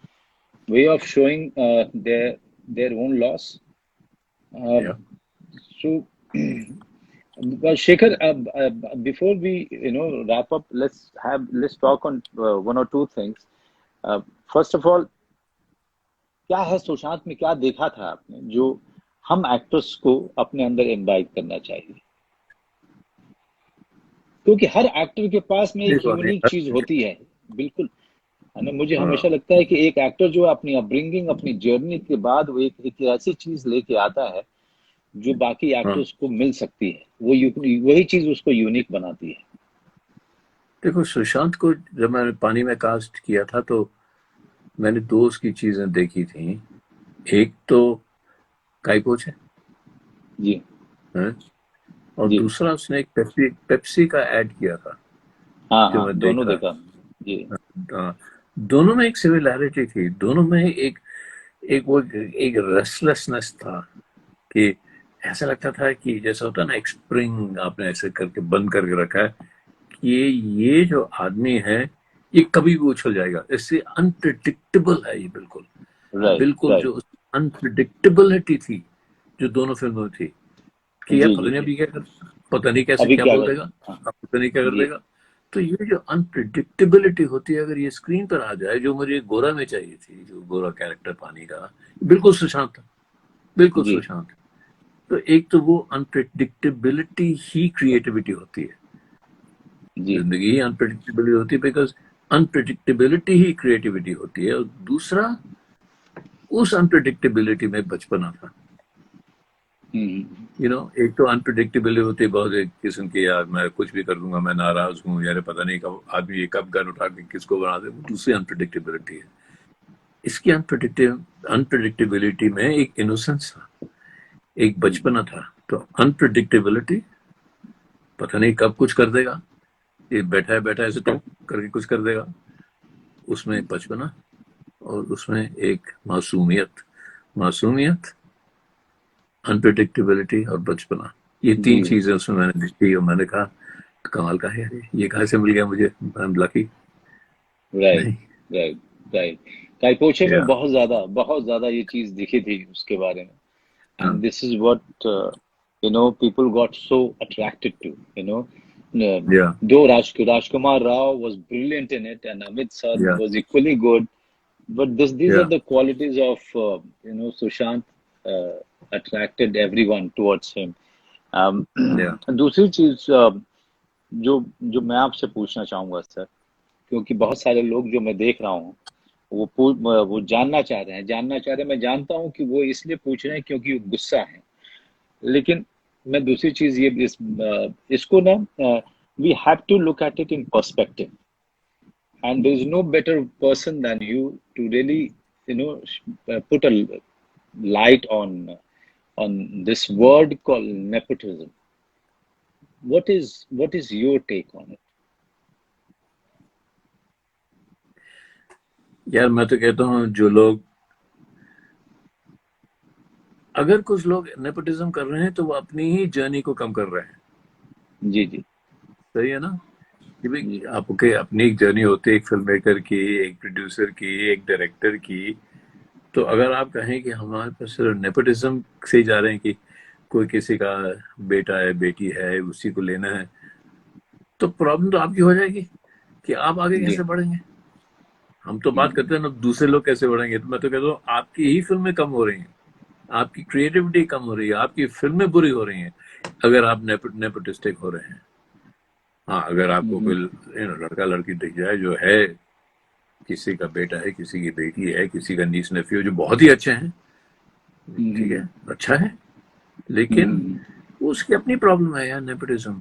way of showing their own loss. uh, या so well, Shekhar, before we wrap up, let's talk on one or two things. First of all, क्या है सुशांत में, क्या देखा था आपने जो हम एक्टर्स को अपने अंदर इनवाइट करना चाहिए? क्योंकि हर एक्टर के पास में एक देखो यूनिक चीज होती है, बिल्कुल, है ना? मुझे हाँ हमेशा लगता है कि एक एक्टर जो अपनी अपब्रिंगिंग, अपनी जर्नी के बाद वो एक ऐसी चीज लेके आता है जो बाकी हाँ। एक्टर्स को मिल सकती है, वही चीज उसको यूनिक बनाती है। देखो सुशांत को जब मैंने पानी में कास्ट किया था तो मैंने दो उसकी चीजें देखी थी। एक तो काइपोच जी है, और जी दूसरा उसने एक पेप्सी पेप्सी का ऐड किया था हाँ जो हाँ, मैं दोनों देखा। देखा। जी हाँ, दोनों में एक सिमिलैरिटी थी, दोनों में एक एक वो एक रेस्टलेसनेस था, कि ऐसा लगता था कि जैसा होता है ना, एक स्प्रिंग आपने ऐसे करके बंद करके रखा है, कि ये जो आदमी है ये कभी भी उछल जाएगा, इससे अनप्रिडिक्टेबल है ये बिल्कुल। राइट बिल्कुल राइट। जो अनप्रिडिक्टेबिलिटी थी जो दोनों फिल्मों में थी, कि यार जी पता जी नहीं जी अभी क्या कर, पता नहीं कैसे अभी क्या क्या बोल कर, देगा, हाँ, अब पता नहीं क्या कर जी देगा। तो ये जो अनप्रिडिक्टेबिलिटी होती है, अगर ये स्क्रीन पर आ जाए, जो मुझे गोरा में चाहिए थी, जो गोरा कैरेक्टर पानी का, बिल्कुल सुशांत था, बिल्कुल जी सुशांत। तो एक तो वो अनप्रिडिक्टेबिलिटी ही क्रिएटिविटी होती है, जी जिंदगी ही अनप्रिडिक्टेबिलिटी होती है, बिकॉज अनप्रिडिक्टेबिलिटी ही क्रिएटिविटी होती है। और दूसरा, उस अनप्रिडिक्टेबिलिटी में बचपना था। हम्म, एक तो अनप्रिडिक्टेबिलिटी होती है बहुत, एक किस्म की, यार मैं कुछ भी कर दूंगा, मैं नाराज हूँ यार, पता नहीं कब आदमी ये कब गन उठा के किसको बना दे, वो दूसरी अनप्रिडिक्टेबिलिटी है। इसकी अनप्रिडिक्टेबिलिटी में एक इनोसेंस था, एक बचपना था। तो अनप्रिडिक्टेबिलिटी, पता नहीं कब कुछ कर देगा, ये बैठा है बैठा है ऐसे टॉप करके कुछ कर देगा, उसमें बचपना, और उसमें एक मासूमियत। मासूमियत, अनप्रिडिक्टेबिलिटी और बचपना, ये जी तीन चीजें उसमें मैंने देखी, और मैंने कहा कमाल का है यार, ये कहाँ से मिल गया मुझे, आई एम लकी। राइट नहीं, राइट राइट। काइपोचे में या बहुत ज्यादा ये चीज दिखी थी उसके बारे में, हाँ, and this is what people got so attracted to, या though Rajkumar Rao was brilliant in it and Amit sir या was equally good, but these are या the qualities of Sushant attracted everyone towards him. um, या दूसरी चीज जो जो मैं आपसे पूछना चाहूंगा सर, क्योंकि बहुत सारे लोग जो मैं देख रहा हूँ वो जानना चाह रहे हैं। मैं जानता हूँ कि वो इसलिए पूछ रहे हैं क्योंकि वो गुस्सा है, लेकिन मैं दूसरी चीज ये इसको ना, we have to look at it in perspective, and there is no better person than you to really put a light on this word called nepotism. What is your take on it? यार मैं तो कहता हूँ, जो लोग, अगर कुछ लोग नेपोटिज्म कर रहे हैं तो वो अपनी ही जर्नी को कम कर रहे हैं। जी जी सही है ना, कि भाई जी आपके अपनी एक जर्नी होती है, एक फिल्म मेकर की, एक प्रोड्यूसर की, एक डायरेक्टर की। तो अगर आप कहें कि हमारे पास सिर्फ नेपोटिज्म से ही जा रहे हैं, कि कोई किसी का बेटा है बेटी है उसी को लेना है, तो प्रॉब्लम तो आपकी हो जाएगी कि आप आगे जी कैसे बढ़ेंगे। हम तो बात करते हम्म हैं ना दूसरे लोग कैसे बढ़ेंगे, तो मैं तो कहता हूँ आपकी ही फिल्में कम हो रही हैं, आपकी क्रिएटिविटी कम हो रही है, आपकी फिल्में बुरी हो रही हैं, अगर आप नेपोटिस्टिक हो रहे हैं। हाँ, अगर आपको हम्म कोई लड़का लड़की दिख जाए जो है, किसी का बेटा है, किसी की बेटी है, किसी का नीस नेफ्यू, जो बहुत ही अच्छे हैं, ठीक है, हम्म अच्छा है, लेकिन हम्म वो उसकी अपनी प्रॉब्लम है यार, नेपोटिज्म।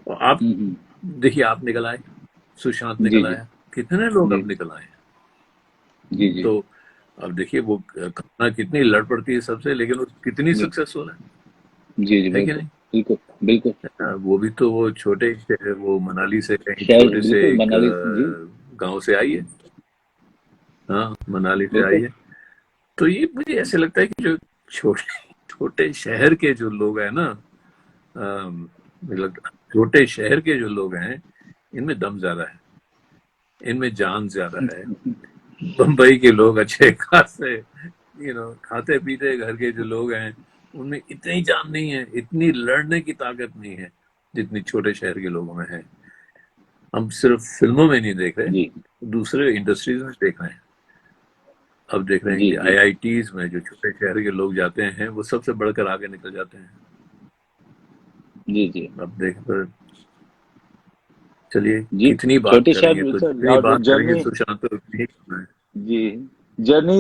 और आप हम्म, देखिए, आप निकल आए, सुशांत जी निकल जी आया, कितने लोग जी अब निकल आए। जी जी तो अब देखिए, वो कल्पना कितनी लड़ पड़ती है सबसे, लेकिन वो कितनी जी सक्सेसफुल जी जी, है कि बिल्कुल नहीं। बिल्कुल बिल्कुल। वो भी तो वो छोटे से, वो मनाली से कहीं शहर छोटे से बिल्कुल, एक मनाली जी, गांव से आई है। हाँ, मनाली से आई बिल्कुल। है। तो ये मुझे ऐसे लगता है कि जो छोटे छोटे शहर के जो लोग हैं ना, मतलब छोटे शहर के जो लोग हैं, इनमें दम ज्यादा है, इनमें जान ज्यादा है। बम्बई के लोग अच्छे खासे, खाते पीते घर के जो लोग हैं, उनमें इतनी जान नहीं है, इतनी लड़ने की ताकत नहीं है जितनी छोटे शहर के लोगों में है। हम सिर्फ फिल्मों में नहीं देख रहे, जी दूसरे इंडस्ट्रीज में देख रहे हैं। अब देख रहे हैं जी कि जी आईआईटीज में जो छोटे शहर के लोग जाते हैं, वो सबसे बढ़कर आगे निकल जाते हैं। जी जी अब देख, चलिए जी। कितनी बात छोटे करेंगे, शहर तो सर, जितनी और बात करेंगे जर्नी, सुशांत तो उतनी ही कम है। जी, जर्नी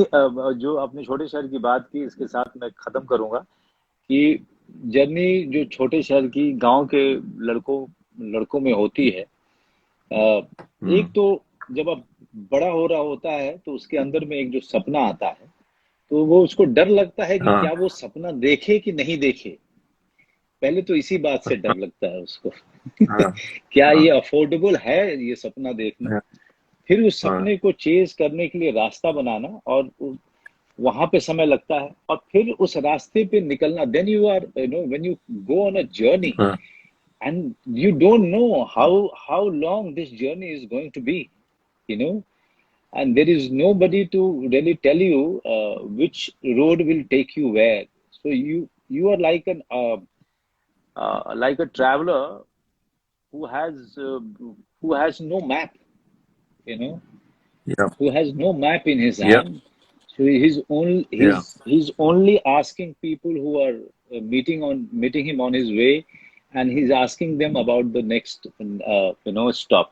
जो आपने छोटे शहर की बात की, इसके साथ मैं खत्म करूंगा कि जर्नी जो छोटे शहर की, गांव के लड़कों लड़कों में होती है। एक हम्म, तो जब अब बड़ा हो रहा होता है तो उसके अंदर में एक जो सपना आता है, तो वो उसको डर लगता है कि हाँ क्या वो सपना देखे कि नहीं देखे। पहले तो इसी बात से डर लगता है उसको हाँ क्या हाँ ये अफोर्डेबल है ये सपना देखना। हाँ फिर उस हाँ सपने को चेज करने के लिए रास्ता बनाना, और वहां पे समय लगता है, और फिर उस रास्ते पे निकलना। Then you are, when you go on a journey, हाँ and you don't know how long this journey is going to be, you know and there is nobody to really tell you which road will take you where. So you are like like a traveler who has no map, you know, Yeah. who has no map in his Yeah. hand. So Yeah. he's only asking people who are meeting him on his way, and he's asking them about the next stop,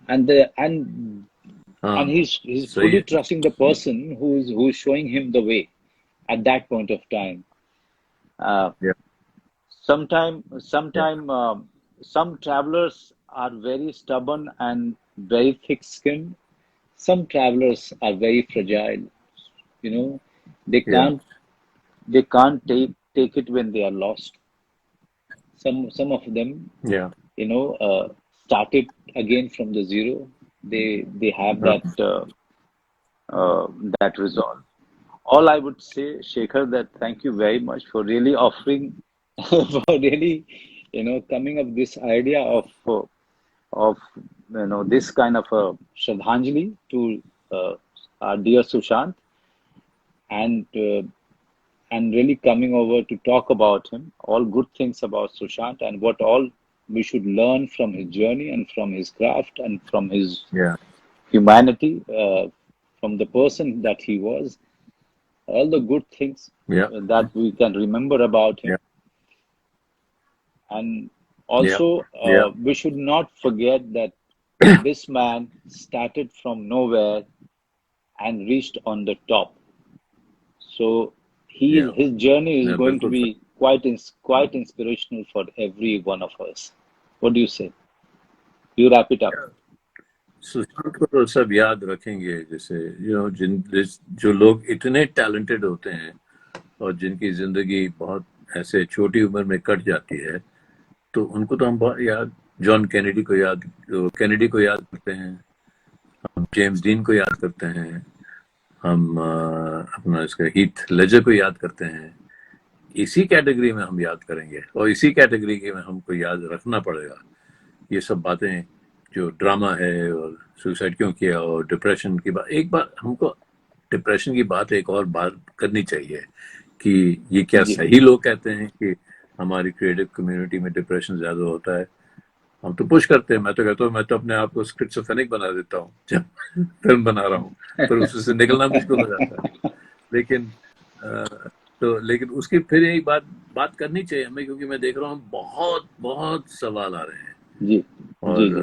and the and he's सही fully है. trusting the person who's showing him the way at that point of time. Uh, Yeah. Yeah. Some travelers are very stubborn and very thick-skinned. Some travelers are very fragile. You know, they Yeah. can't take it when they are lost. Some of them, Yeah. started again from the zero. They have Uh, that resolve. All I would say, Shekhar, that thank you very much for really offering, for really, coming up this idea of this kind of a Shraddhanjali to our dear Sushant, and really coming over to talk about him, all good things about Sushant, and what all we should learn from his journey and from his craft and from his yeah. humanity, from the person that he was, all the good things Yeah. that we can remember about Yeah. him. And Yeah. also, Yeah. we should not forget that this man started from nowhere and reached on the top. So Yeah. his journey is Yeah. going to बिल्कुल सही. be quite inspirational for every one of us. What do you say? You wrap it up. Sushant को तो सब याद रखेंगे, जैसे जो लोग इतने टैलेंटेड होते हैं और जिनकी जिंदगी बहुत ऐसे छोटी उम्र में कट जाती है, तो उनको तो हम बहुत याद, जॉन कैनेडी को याद करते हैं, हम जेम्स डीन को याद करते हैं, हम अपना इसका हीथ लेजर को याद करते हैं. इसी कैटेगरी में हम याद करेंगे और इसी कैटेगरी में हमको याद रखना पड़ेगा ये सब बातें, जो ड्रामा है और सुसाइड क्यों किया और डिप्रेशन की बात. एक बार हमको डिप्रेशन की बात एक और बात करनी चाहिए कि ये क्या जी सही लोग कहते हैं कि हमारी क्रिएटिव कम्युनिटी में डिप्रेशन ज्यादा होता है. हम तो पुश करते हैं, मैं तो कहता हूँ, मैं तो अपने आप को स्किज़ोफ्रेनिक बना देता हूँ जब फिल्म बना रहा हूँ, पर उससे निकलना मुश्किल हो जाता है. लेकिन लेकिन उसकी फिर एक बात करनी चाहिए हमें, क्योंकि मैं देख रहा हूँ बहुत बहुत सवाल आ रहे हैं जी और जी जी.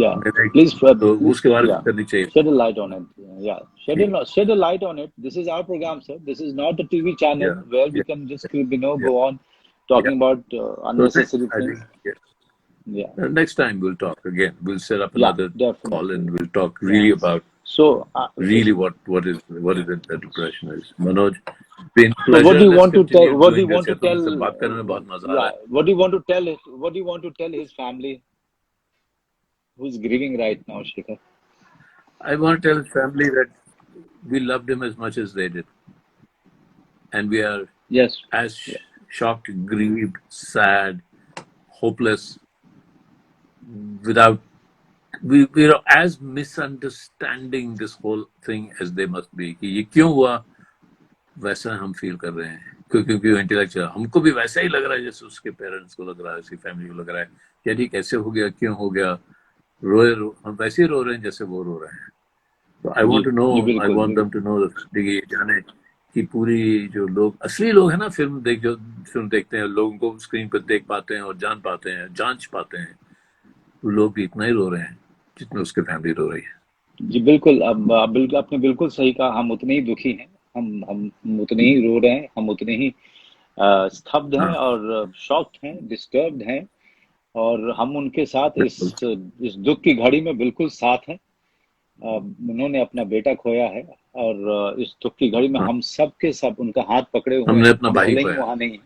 Yeah, मेरे please, तो उसके बारे में yeah, करनी चाहिए. shed a light on it. Yeah, shed a light on it. This is our program, sir. This is not a TV channel Yeah, where we yeah, can just, yeah, go on yeah. talking about So next, unnecessary I think, things. yeah. Yeah, Next time we'll talk again. We'll set up yeah, another call definitely. and we'll talk Yeah. really about So, really what is it that depression is. Manoj, been so what pleasure. do you Let's want to tell? continue What do you doing want this. to या तो tell? मुझसे बात करने में बहुत मजा आ रहा Yeah, है. what do you want to tell it? What do you want to tell his family who's grieving right now, Shekhar? I want to tell his family that we loved him as much as they did, and we are Yes. as Yeah. shocked, grieved, sad, hopeless, without we're as misunderstanding this whole thing as they must be. कि ये क्यों हुआ, वैसा हम feel कर रहे हैं, क्योंकि इंटेलेक्चुअल हमको भी वैसा ही लग रहा है जैसे उसके पेरेंट्स को लग रहा है, उसकी फैमिली को लग रहा है कि यार कैसे हो गया, क्यों हो गया, हम वैसे ही रो रहे हैं जैसे वो रो रहे हैं. तो आई वांट जी टू नो, आई बिल्कुल वांट देम टू नो जाने कि पूरी जो लोग असली लोग हैं ना, जो फिल्म देखते हैं, लोगों को स्क्रीन पर देख पाते हैं और जान पाते हैं, जांच पाते हैं, वो लोग भी इतना ही रो रहे हैं जितना उसके फैमिली रो रही है. जी बिल्कुल. अब बिल्कुल आपने बिल्कुल सही कहा. हम उतने ही दुखी हैं, हम उतने ही रो रहे हैं, हम उतने ही स्तब्ध हैं हाँ, और शॉक्ड हैं, डिस्टर्ब्ड हैं, और हम उनके साथ बिल्कुल. इस दुख की घड़ी में बिल्कुल साथ हैं. उन्होंने अपना बेटा खोया है, और इस दुख की घड़ी में हाँ, हम सब के सब उनका हाथ पकड़े हुए हमने हैं. अपना हम भाई भले ही खोया. वहां नहीं हैं,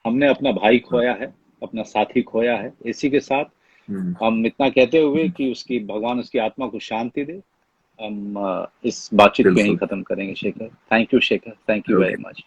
हमने अपना भाई खोया है, अपना साथी खोया है. इसी के साथ हम्म, हम इतना कहते हुए कि भगवान उसकी आत्मा को शांति दे, हम इस बातचीत को यहीं बिल्कुल. खत्म करेंगे. Shekhar, thank you. Shekhar, thank you very okay. Much.